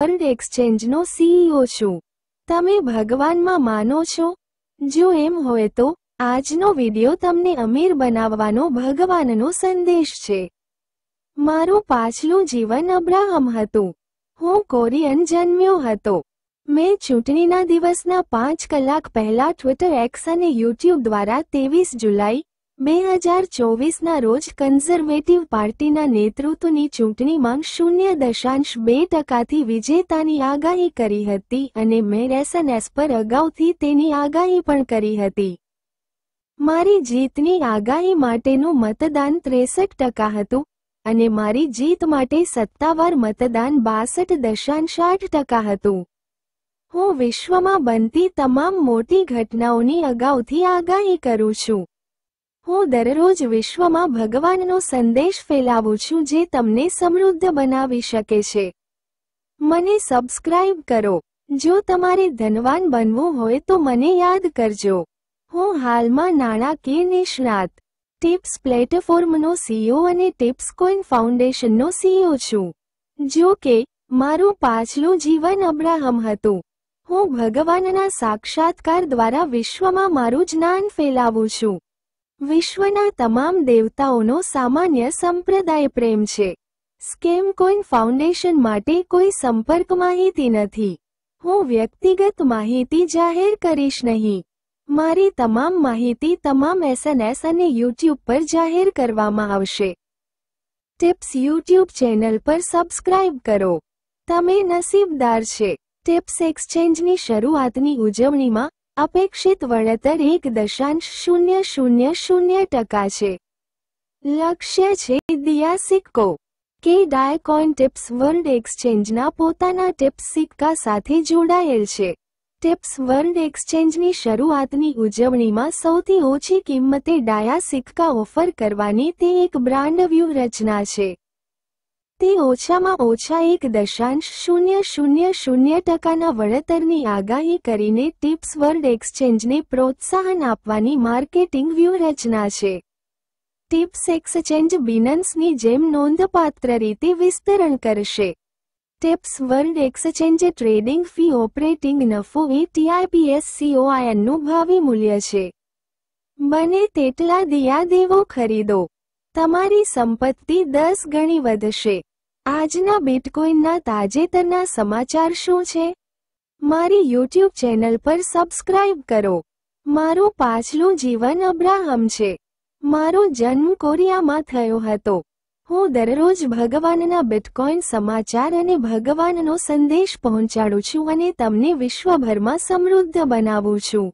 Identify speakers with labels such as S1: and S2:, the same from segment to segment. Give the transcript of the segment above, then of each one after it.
S1: World એક્સચેન્જનો CEO છું। તમે ભગવાનમાં માનો છો? જો એમ હોય તો આજનો વિડિયો તમને અમીર બનાવવાનો ભગવાનનો સંદેશ છે। મારું પાછલું જીવન અબ્રાહમ હતું। હું કોરિયન જન્મ્યો હતો। મેં ચૂંટણીના દિવસના 5 કલાક પહેલા ટ્વિટર એક્સ અને યુટ્યુબ દ્વારા 23 જુલાઈ 2024ના રોજ કન્ઝર્વેટિવ પાર્ટીના નેતૃત્વની ચૂંટણીમાં 0.2%થી વિજેતાની આગાહી કરી હતી અને મેં SNS પર અગાઉથી તેની આગાહી પણ કરી હતી। મારી જીતની આગાહી માટેનું મતદાન 63% હતું અને મારી જીત માટે સત્તાવાર મતદાન 62.8% હતું। હું વિશ્વમાં બનતી તમામ મોટી ઘટનાઓની અગાઉથી આગાહી કરું છું। હું દરરોજ વિશ્વમાં ભગવાનનો સંદેશ ફેલાવું છું જે તમને સમૃદ્ધ બનાવી શકે છે। મને સબસ્ક્રાઇબ કરો। જો તમારે ધનવાન બનવું હોય તો મને યાદ કરજો। હું હાલમાં નાણાકીય નિષ્ણાત, ટિપ્સ પ્લેટફોર્મનો સીઈઓ અને ટિપ્સ કોઈન ફાઉન્ડેશનનો સીઈઓ છું। જો કે મારું પાછલું જીવન અબ્રાહમ હતું। હું ભગવાનના સાક્ષાત્કાર દ્વારા વિશ્વમાં મારું જ્ઞાન ફેલાવું છું। વિશ્વના તમામ દેવતાઓનો સામાન્ય સંપ્રદાય પ્રેમ છે। સ્કેમ કોઈન ફાઉન્ડેશન માટે કોઈ સંપર્ક માહિતી નથી। હું વ્યક્તિગત માહિતી જાહેર કરીશ નહીં। મારી તમામ માહિતી તમામ SNS અને યુટ્યુબ પર જાહેર કરવામાં આવશે। ટિપ્સ યુટ્યુબ ચેનલ પર સબસ્ક્રાઇબ કરો। તમે નસીબદાર છે। ટિપ્સ એક્સચેન્જની શરૂઆતની ઉજવણીમાં અપેક્ષિત વળતર 1.000% છે। લક્ષ્ય છે દિયા સિક્કો કે ડાયકોઇન ટિપ્સ વર્લ્ડ એક્સચેન્જના પોતાના ટિપ્સ સિક્કા સાથે જોડાયેલ છે। ટિપ્સ વર્લ્ડ એક્સચેન્જની શરૂઆતની ઉજવણીમાં સૌથી ઓછી કિંમતે ડાયા સિક્કા ઓફર કરવાની તે એક બ્રાન્ડ વ્યૂહરચના છે। તે ઓછામાં ઓછા 1.000%ના વળતરની આગાહી કરીને ટિપ્સ વર્લ્ડ એક્સચેન્જને પ્રોત્સાહન આપવાની માર્કેટિંગ વ્યૂહરચના છે। ટિપ્સ એક્સચેન્જ બિનન્સની જેમ નોંધપાત્ર રીતે વિસ્તરણ કરશે। Tips world exchange trading fee operating નફો એ TIPS-COINનું ભાવિ મૂલ્ય છે। બને તેટલા દિયા દેવો ખરીદો। તમારી સંપત્તિ 10 ગણી વધશે। આજના બિટકોઇનના તાજેતરના સમાચાર શું છે? મારી યુટ્યુબ ચેનલ પર સબસ્ક્રાઇબ કરો। મારું પાછલું જીવન અબ્રાહમ છે। મારો જન્મ કોરિયામાં થયો હતો। હું દરરોજ ભગવાનના બિટકોઇન સમાચાર અને ભગવાનનો સંદેશ પહોંચાડું છું અને તમને વિશ્વભરમાં સમૃદ્ધ બનાવું છું।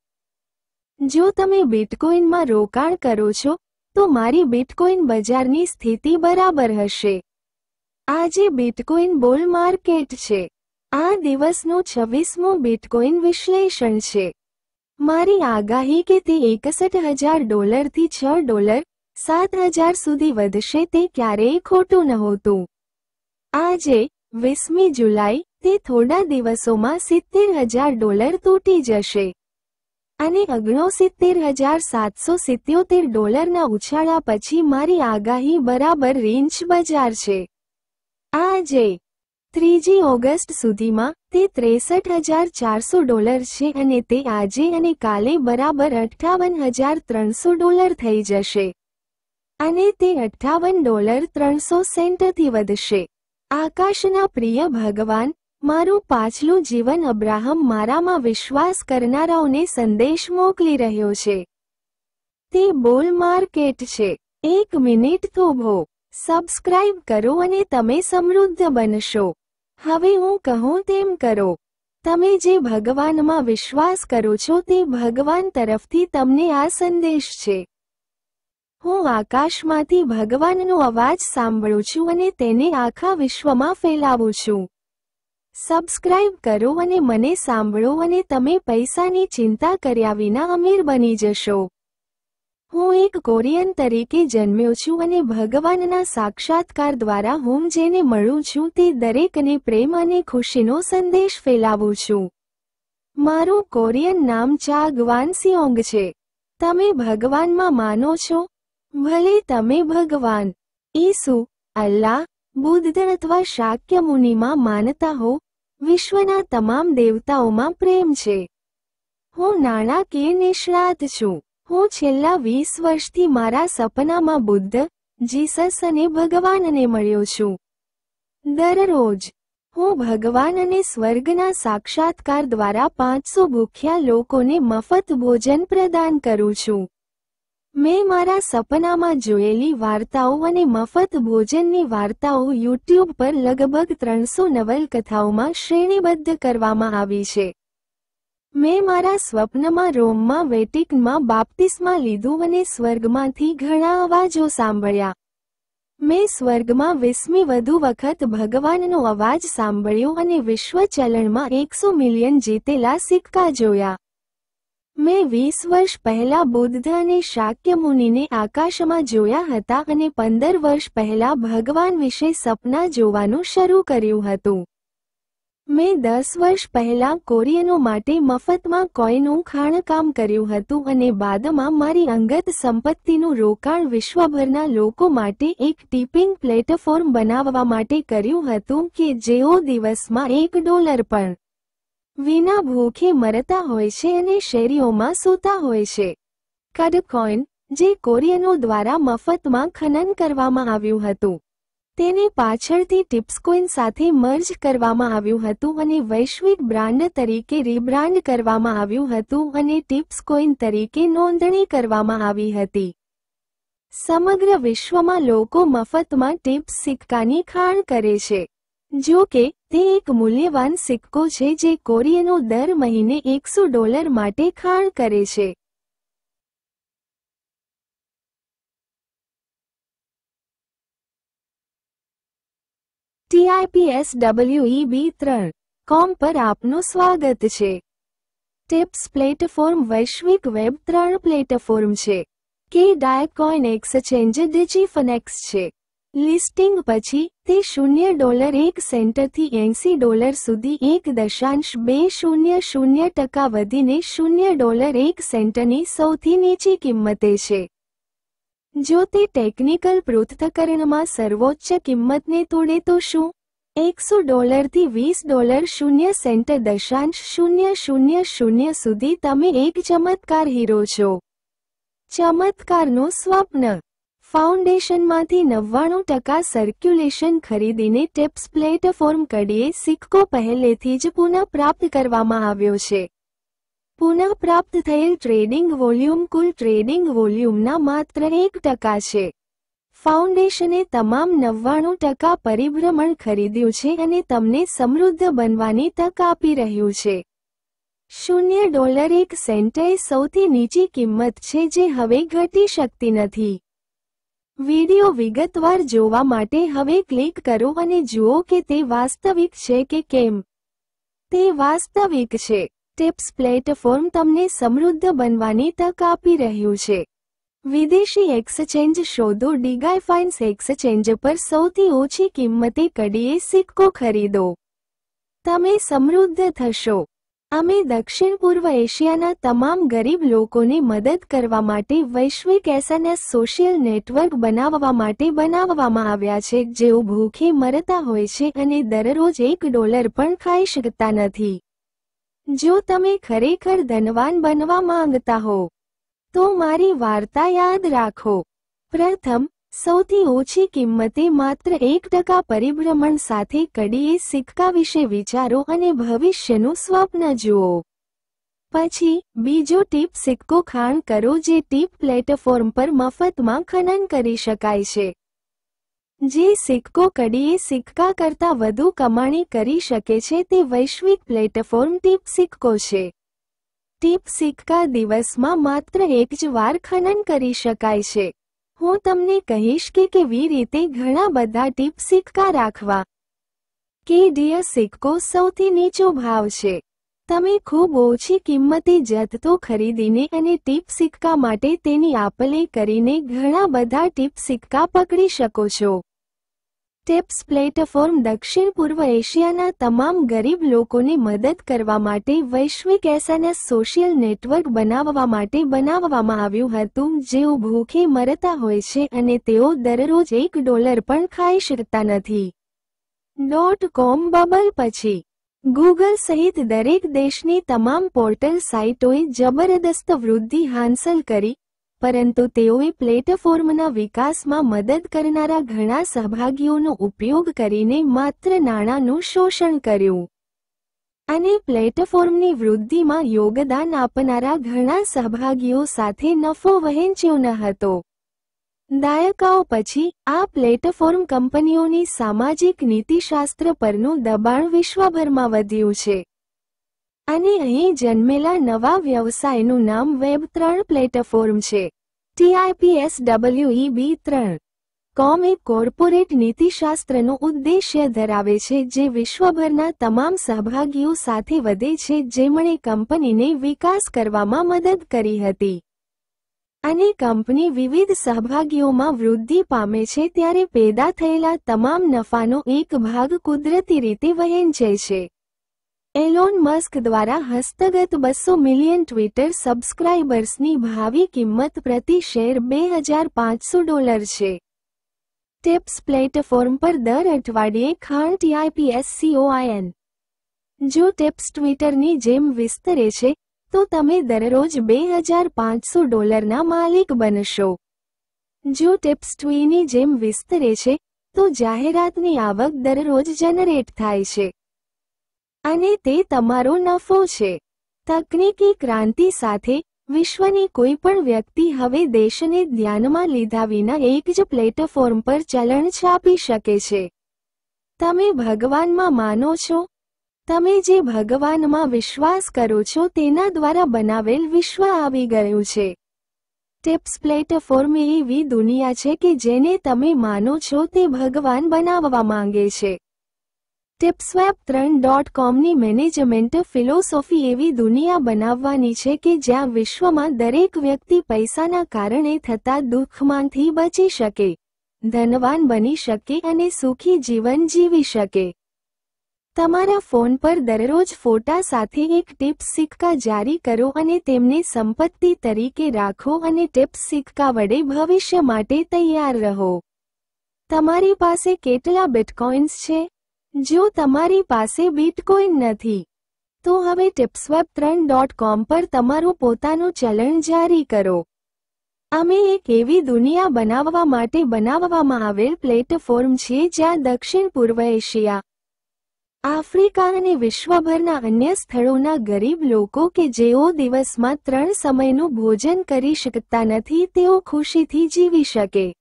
S1: જો તમે બિટકોઇનમાં રોકાણ કરો છો તો મારી બિટકોઇન બજારની સ્થિતિ બરાબર હશે। આજે બિટકોઇન બુલ માર્કેટ છે। આ દિવસનું 26મું બિટકોઇન વિશ્લેષણ છે। મારી આગાહી કે તે $61,000થી $6,000 સુધી વધશે તે ક્યારેય ખોટું નહોતું। આજે 20મી જુલાઈ તે થોડા દિવસોમાં $70,000 તૂટી જશે અને $69,777ના ઉછાળા પછી મારી આગાહી બરાબર રેન્જ બજાર છે। આજે 3 ઓગસ્ટ સુધીમાં તે $63,400 છે અને તે આજે અને કાલે બરાબર $58,300 થઈ જશે અને તે $58.300થી વધશે। આકાશના પ્રિય ભગવાન, મારું પાછલું જીવન અબ્રાહમ મારામાં વિશ્વાસ કરનારાઓને સંદેશ મોકલી રહ્યો છે। તે બુલ માર્કેટ છે। 1 મિનિટ થોભો। સબસ્ક્રાઇબ કરો અને તમે સમૃદ્ધ બનશો। હવે હું કહું તેમ કરો। તમે જે ભગવાનમાં વિશ્વાસ કરો છો તે ભગવાન તરફથી તમને આ સંદેશ છે। હું આકાશમાંથી ભગવાનનો અવાજ સાંભળું છું અને તેને આખા વિશ્વમાં ફેલાવું છું। સબસ્ક્રાઇબ કરો અને મને સાંભળો અને તમે પૈસાની ચિંતા કર્યા વિના અમીર બની જશો। હું એક કોરિયન તરીકે જન્મ્યો છું અને ભગવાનના સાક્ષાત્કાર દ્વારા હું જેને મળું છું તે દરેકને પ્રેમ અને ખુશીનો સંદેશ ફેલાવું છું। મારું કોરિયન નામ ચા ગ્વાનસિઓંગ છે। તમે ભગવાનમાં માનો છો? ભલે તમે ભગવાન ઈસુ, અલ્લાહ, બુદ્ધ અથવા શાક્ય મુનિમાં માનતા હો, વિશ્વના તમામ દેવતાઓમાં પ્રેમ છે. હું નાણાકીય નિષ્ણાત છું. હું છેલ્લા 20 વર્ષથી મારા સપનામાં બુદ્ધ, જીસસ અને ભગવાનને મળ્યો છું. દરરોજ હું ભગવાન અને સ્વર્ગના સાક્ષાત્કાર દ્વારા 500 ભૂખ્યા લોકોને મફત ભોજન પ્રદાન કરું છું. મેં મારા સપનામાં જોયેલી વાર્તાઓ અને મફત ભોજનની વાર્તાઓ યુટ્યુબ પર લગભગ 300 નવલકથાઓમાં શ્રેણીબદ્ધ કરવામાં આવી છે. મેં મારા સ્વપ્નમાં રોમમાં વેટિકનમાં બાપ્તિસ્મા લીધું અને સ્વર્ગમાંથી ઘણા અવાજો સાંભળ્યા. મેં સ્વર્ગમાં 20મી વધુ વખત ભગવાનનો અવાજ સાંભળ્યો અને વિશ્વ ચલણમાં 100 મિલિયન જીતેલા સિક્કા જોયા. મેં 20 વર્ષ પહેલા બુદ્ધ અને શાક્ય મુનિને આકાશમાં જોયા હતા અને 15 વર્ષ પહેલા ભગવાન વિશે સપના જોવાનું શરૂ કર્યું હતું. મેં 10 વર્ષ પહેલા કોરિયનો માટે મફતમાં કોઈનું ખાણકામ કર્યું હતું અને બાદમાં મારી અંગત સંપત્તિનું રોકાણ વિશ્વભરના લોકો માટે એક ટિપિંગ પ્લેટફોર્મ બનાવવા માટે કર્યું હતું કે જેઓ દિવસમાં $1 પણ વિના ભૂખે મરતા હોય છે અને શેરીઓમાં સૂતા હોય છે. કડકોઇન, જે કોરિયનો દ્વારા મફતમાં ખનન કરવામાં આવ્યું હતું, તેને પાછળથી ટિપ્સકોઇન સાથે મર્જ કરવામાં આવ્યું હતું અને વૈશ્વિક બ્રાન્ડ તરીકે રીબ્રાન્ડ કરવામાં આવ્યું હતું અને ટિપ્સકોઇન તરીકે નોંધણી કરવામાં આવી હતી. સમગ્ર વિશ્વમાં લોકો મફતમાં ટિપ્સ સિક્કાની ખાણ કરે છે. જો કે, તે એક મૂલ્યવાન સિક્કો છે જે કોરિયનો દર મહિને $100 માટે ખાણ કરે છે. tipsweb3.com પર આપનું સ્વાગત છે. ટિપ્સ પ્લેટફોર્મ વૈશ્વિક વેબ 3 પ્લેટફોર્મ છે કે ડાયકોઇન એક્સચેન્જ ડિજીફનેક્સ છે. લિસ્ટિંગ પછી, તે $0.1 થી $80 સુધી 1.200% વધીને $0.1ની સૌથી નીચી કિંમતે છે. જો તે ટેકનિકલ પૃથ્થકરણમાં સર્વોચ્ચ કિંમતને તોડે તો શું? $100 થી $20.000 સુધી તમે એક ચમત્કાર હીરો છો. ચમત્કારનું સ્વપ્ન. ફાઉન્ડેશનમાંથી 99% સર્ક્યુલેશન ખરીદીને ટિપ્સ પ્લેટફોર્મ કડીએ સિક્કો પહેલેથી જ પુનઃપ્રાપ્ત કરવામાં આવ્યો છે. પુનઃપ્રાપ્ત થયેલ ટ્રેડિંગ વોલ્યુમ કુલ ટ્રેડિંગ વોલ્યુમના માત્ર 1% છે. ફાઉન્ડેશને તમામ 99% પરિભ્રમણ ખરીદ્યું છે અને તમને સમૃદ્ધ બનવાની તક આપી રહ્યું છે. $0.1 એ સૌથી નીચી કિંમત છે જે હવે ઘટી શકતી નથી. વિડિયો વિગતવાર જોવા માટે હવે ક્લિક કરો અને જુઓ કે તે વાસ્તવિક છે કે કેમ. તે વાસ્તવિક છે. ટિપ્સ પ્લેટફોર્મ તમને સમૃદ્ધ બનવાની તક આપી રહ્યું છે. વિદેશી એક્સચેન્જ શોધો. ડિગાઇફાઇન્સ એક્સચેન્જ પર સૌથી ઓછી કિંમતે કડીએ સિક્કો ખરીદો. તમે સમૃદ્ધ થશો. અમે દક્ષિણ પૂર્વ એશિયાના તમામ ગરીબ લોકોને મદદ કરવા માટે વૈશ્વિક SNS સોશિયલ નેટવર્ક બનાવવા માટે બનાવવામાં આવ્યા છે જેઓ ભૂખે મરતા હોય છે અને દરરોજ $1 પણ ખાઈ શકતા નથી. જો તમે ખરેખર ધનવાન બનવા માંગતા હો, તો મારી વાર્તા યાદ રાખો. પ્રથમ, સૌથી ઓછી કિંમતે માત્ર 1% પરિભ્રમણ સાથે કડીએ સિક્કા વિશે વિચારો અને ભવિષ્યનું સ્વપ્ન જુઓ. પછી, બીજો ટીપ સિક્કો ખાણ કરો જે ટીપ પ્લેટફોર્મ પર મફતમાં ખનન કરી શકાય છે. જે સિક્કો કડીએ સિક્કા કરતાં વધુ કમાણી કરી શકે છે તે વૈશ્વિક પ્લેટફોર્મ ટીપ સિક્કો છે. ટીપ સિક્કા દિવસમાં માત્ર એક જ વાર ખનન કરી શકાય છે. હું તમને કહીશ કે કેવી રીતે ઘણા બધા ટીપ સિક્કા રાખવા. કેડીય સિક્કો સૌથી નીચો ભાવ છે. તમે ખૂબ ઓછી કિંમતે જથ્થો ખરીદીને અને ટીપ સિક્કા માટે તેની આપલે કરીને ઘણા બધા ટીપ સિક્કા પકડી શકો છો. ટિપ્સ પ્લેટફોર્મ દક્ષિણ પૂર્વ એશિયાના તમામ ગરીબ લોકોને મદદ કરવા માટે વૈશ્વિક SNS સોશિયલ નેટવર્ક બનાવવા માટે બનાવવામાં આવ્યું હતું જેઓ ભૂખે મરતા હોય છે અને તેઓ દરરોજ $1 પણ ખાઈ શકતા નથી. .com બબલ પછી ગૂગલ સહિત દરેક દેશની તમામ પોર્ટલ સાઇટોએ જબરદસ્ત વૃદ્ધિ હાંસલ કરી, પરંતુ તેઓએ પ્લેટફોર્મના વિકાસમાં મદદ કરનારા ઘણા સહભાગીઓનો ઉપયોગ કરીને માત્ર નાણાંનું શોષણ કર્યું. અને પ્લેટફોર્મની વૃદ્ધિમાં યોગદાન આપનારા ઘણા સહભાગીઓ સાથે નફો વહેંચ્યો ન હતો. દાયકાઓ પછી, આ પ્લેટફોર્મ કંપનીઓની સામાજિક નીતિશાસ્ત્ર પરનું દબાણ વિશ્વભરમાં વધ્યું છે. અને અહીં જન્મેલા નવા વ્યવસાયનું નામ વેબ3 પ્લેટફોર્મ છે. TIPSWEB3.com એક કોર્પોરેટ નીતિશાસ્ત્રનો ઉદ્દેશ્ય ધરાવે છે જે વિશ્વભરના તમામ સહભાગીઓ સાથે વધે છે જેમણે કંપનીને વિકાસ કરવામાં મદદ કરી હતી. અને કંપની વિવિધ સહભાગીઓમાં વૃદ્ધિ પામે છે ત્યારે પેદા થયેલા તમામ નફાનો એક ભાગ કુદરતી રીતે વહેંચે છે. એલોન મસ્ક દ્વારા હસ્તગત 200 મિલિયન ટ્વિટર સબસ્ક્રાઇબર્સની ભાવિ કિંમત પ્રતિ શેર $2,500 છે. ટિપ્સ પ્લેટફોર્મ પર દર અઠવાડિયે ખાણ TIPSCOIN. જો ટિપ્સ ટ્વિટરની જેમ વિસ્તરે છે, તો તમે દરરોજ $2,500 માલિક બનશો. જો ટિપ્સ ટ્વીની જેમ વિસ્તરે છે, તો જાહેરાતની આવક દરરોજ જનરેટ થાય છે. અને તે તમારો નફો છે. તકનીકી ક્રાંતિ સાથે, વિશ્વની કોઈ પણ વ્યક્તિ હવે દેશને ધ્યાનમાં લીધા વિના એક જ પ્લેટફોર્મ પર ચલણ છાપી શકે છે. તમે ભગવાનમાં માનો છો? તમે જે ભગવાનમાં વિશ્વાસ કરો છો તેના દ્વારા બનાવેલ વિશ્વ આવી ગયું છે. ટિપ્સ પ્લેટફોર્મ એવી દુનિયા છે કે જેને તમે માનો છો તે ભગવાન બનાવવા માંગે છે. TipsWeb3.comની મેનેજમેન્ટ ફિલોસોફી એવી દુનિયા બનાવવાની છે કે જ્યાં વિશ્વમાં દરેક વ્યક્તિ પૈસાના કારણે થતા દુઃખમાંથી બચી શકે, ધનવાન બની શકે અને સુખી જીવન જીવી શકે. તમારા ફોન પર દરરોજ ફોટા સાથે એક ટિપ્સ સિક્કા જારી કરો અને તેમને સંપત્તિ તરીકે રાખો અને ટિપ્સ સિક્કા વડે ભવિષ્ય માટે તૈયાર રહો. તમારી પાસે કેટલા બિટકોઇન્સ છે? જો તમારી પાસે બિટકોઇન નથી, તો હવે TipsWeb3.com પર તમારું પોતાનું ચલણ જારી કરો. અમે એક એવી દુનિયા બનાવવા માટે બનાવવામાં આવેલ પ્લેટફોર્મ છીએ જ્યાં દક્ષિણ પૂર્વ એશિયા, આફ્રિકા અને વિશ્વભરના અન્ય સ્થળોના ગરીબ લોકો કે જેઓ દિવસમાં 3 સમયનું ભોજન કરી શકતા નથી તેઓ ખુશીથી જીવી શકે.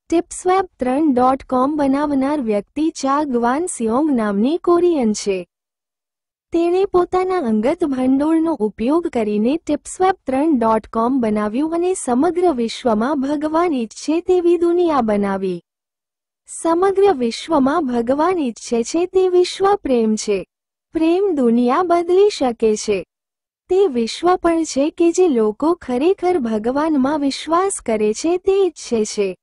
S1: TipsWeb3.com બનાવનાર વ્યક્તિ ચા ગ્વાન સિયોંગ નામની કોરિયન છે. તેણે પોતાના અંગત ભંડોળનો ઉપયોગ કરીને TipsWeb3.com બનાવ્યું અને સમગ્ર વિશ્વમાં ભગવાન ઈચ્છે તેવી દુનિયા બનાવી. સમગ્ર વિશ્વમાં ભગવાન ઈચ્છે છે તે વિશ્વ પ્રેમ છે. પ્રેમ દુનિયા બદલી શકે છે. તે વિશ્વ પણ છે કે જે લોકો ખરેખર ભગવાનમાં વિશ્વાસ કરે છે તે ઈચ્છે છે.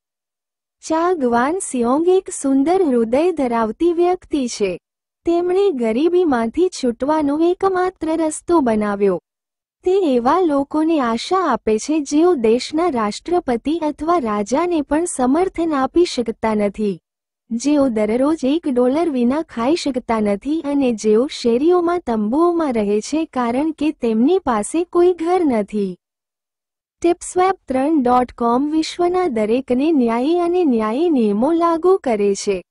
S1: ચા ગ્વાન સિયોંગ એક સુંદર હૃદય ધરાવતી વ્યક્તિ છે. તેમણે ગરીબીમાંથી છૂટવાનો એકમાત્ર રસ્તો બનાવ્યો. તે એવા લોકોને આશા આપે છે જેઓ દેશના રાષ્ટ્રપતિ અથવા રાજાને પણ સમર્થન આપી શકતા નથી, જેઓ દરરોજ $1 વિના ખાઈ શકતા નથી અને જેઓ શેરીઓમાં તંબુઓમાં રહે છે કારણ કે તેમની પાસે કોઈ ઘર નથી. TipsWeb3.com વિશ્વના દરેકને ન્યાયી અને ન્યાયી નિયમો લાગુ કરે છે.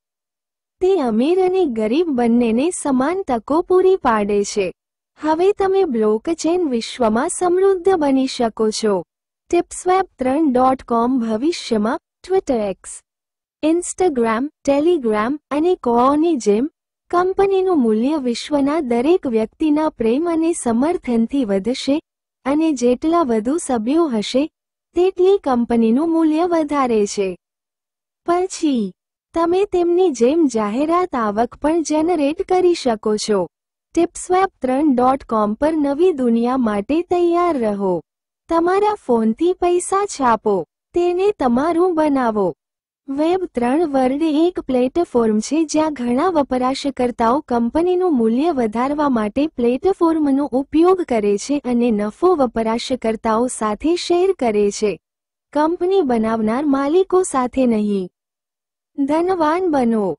S1: તે અમીર અને ગરીબ બંનેને સમાન તકો પૂરી પાડે છે. હવે તમે બ્લોકચેન વિશ્વમાં સમૃદ્ધ બની શકો છો. TipsWeb3.com ભવિષ્યમાં ટ્વિટર, એક્સ, ઇન્સ્ટાગ્રામ, ટેલિગ્રામ અને કોઓની જેમ કંપનીનું મૂલ્ય વિશ્વના દરેક વ્યક્તિના પ્રેમ અને સમર્થનથી વધશે, અને જેટલા વધુ સભ્યો હશે, તેટલી કંપનીનું મૂલ્ય વધારે છે. પછી, તમે તેમની જેમ જાહેરાત આવક પણ જનરેટ કરી શકો છો. TipsWeb3.com પર નવી દુનિયા માટે તૈયાર રહો. તમારા ફોનથી પૈસા છાપો, તેને તમારું બનાવો. વેબ3 વર્લ્ડ એક પ્લેટફોર્મ છે જ્યાં ઘણા વપરાશકર્તાઓ કંપનીનું મૂલ્ય વધારવા માટે પ્લેટફોર્મનો ઉપયોગ કરે છે અને નફો વપરાશકર્તાઓ સાથે શેર કરે છે, કંપની બનાવનાર માલિકો સાથે નહીં. ધનવાન બનો.